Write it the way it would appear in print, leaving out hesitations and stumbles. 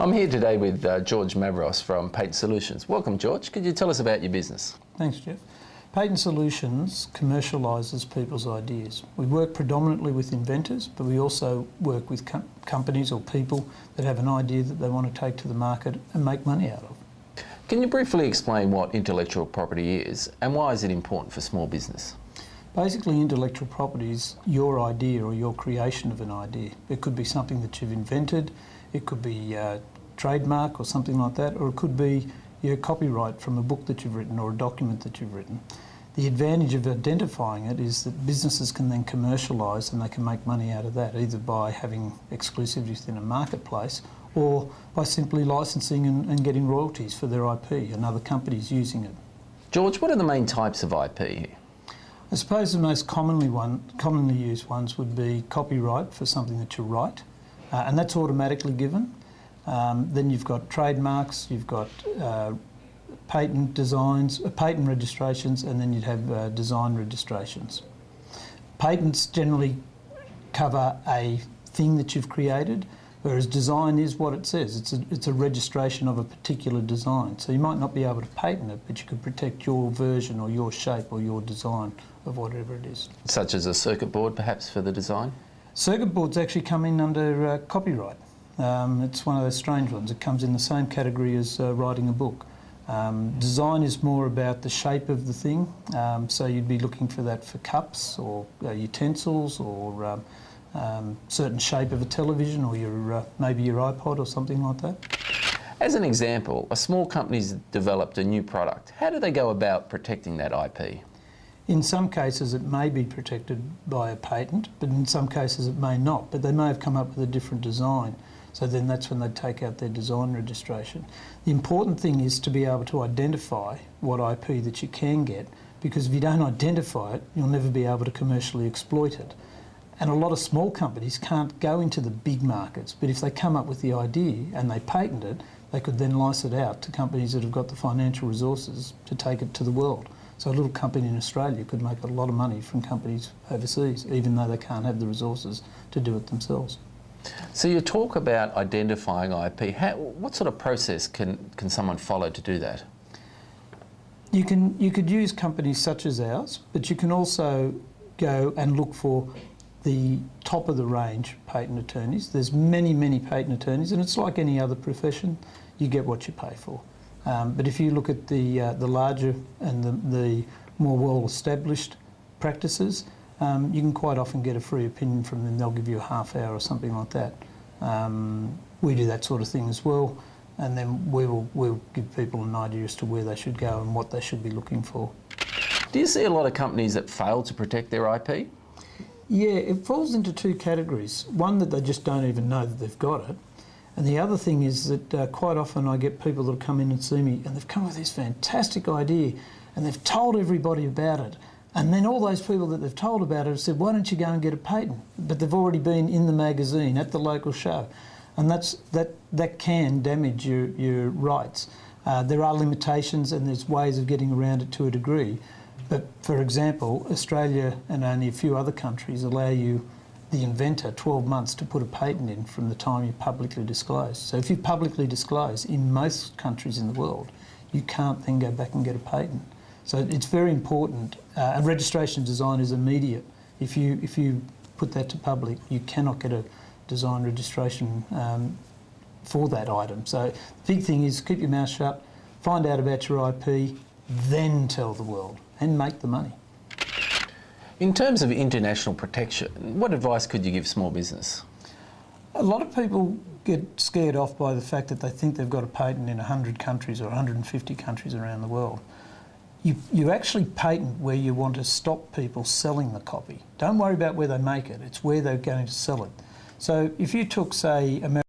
I'm here today with George Mavros from Patent Solutions. Welcome, George. Could you tell us about your business? Thanks, Jeff. Patent Solutions commercialises people's ideas. We work predominantly with inventors, but we also work with companies or people that have an idea that they want to take to the market and make money out of. Can you briefly explain what intellectual property is and why is it important for small business? Basically, intellectual property is your idea or your creation of an idea. It could be something that you've invented, it could be a trademark or something like that, or it could be your copyright from a book that you've written or a document that you've written. The advantage of identifying it is that businesses can then commercialise and they can make money out of that, either by having exclusivity within a marketplace or by simply licensing and getting royalties for their IP and other companies using it. George, what are the main types of IP here? I suppose the most commonly used ones would be copyright for something that you write, and that's automatically given. Then you've got trademarks, you've got patent designs, patent registrations, and then you'd have design registrations. Patents generally cover a thing that you've created, whereas design is what it says. It's a registration of a particular design. So you might not be able to patent it, but you could protect your version or your shape or your design of whatever it is. Such as a circuit board, perhaps, for the design? Circuit boards actually come in under copyright. It's one of those strange ones. It comes in the same category as writing a book. Design is more about the shape of the thing, so you'd be looking for that for cups or utensils or certain shape of a television or your maybe your iPod or something like that. As an example, a small company's developed a new product. How do they go about protecting that IP? In some cases it may be protected by a patent, but in some cases it may not, but they may have come up with a different design. So then that's when they take out their design registration. The important thing is to be able to identify what IP that you can get, because if you don't identify it, you'll never be able to commercially exploit it. And a lot of small companies can't go into the big markets, but if they come up with the idea and they patent it, they could then license it out to companies that have got the financial resources to take it to the world. So a little company in Australia could make a lot of money from companies overseas, even though they can't have the resources to do it themselves. So you talk about identifying IP. What sort of process can someone follow to do that? You could use companies such as ours, but you can also go and look for the top of the range patent attorneys. There's many patent attorneys, and it's like any other profession. You get what you pay for. But if you look at the larger and the more well-established practices, you can quite often get a free opinion from them. They'll give you a half hour or something like that. We do that sort of thing as well, and then we'll give people an idea as to where they should go and what they should be looking for. Do you see a lot of companies that fail to protect their IP? Yeah, it falls into two categories. One, that they just don't even know that they've got it. And the other thing is that quite often I get people that come in and see me and they've come with this fantastic idea and they've told everybody about it. And then all those people that they've told about it have said, why don't you go and get a patent? But they've already been in the magazine, at the local show. And that can damage your rights. There are limitations and there's ways of getting around it to a degree. But for example, Australia and only a few other countries allow you, the inventor, 12 months to put a patent in from the time you publicly disclose. So if you publicly disclose in most countries in the world, you can't then go back and get a patent. So it's very important, and registration design is immediate. If you put that to public, you cannot get a design registration for that item. So the big thing is keep your mouth shut, find out about your IP, then tell the world and make the money. In terms of international protection, what advice could you give small business? A lot of people get scared off by the fact that they think they've got a patent in 100 countries or 150 countries around the world. You actually patent where you want to stop people selling the copy. Don't worry about where they make it, it's where they're going to sell it. So if you took, say,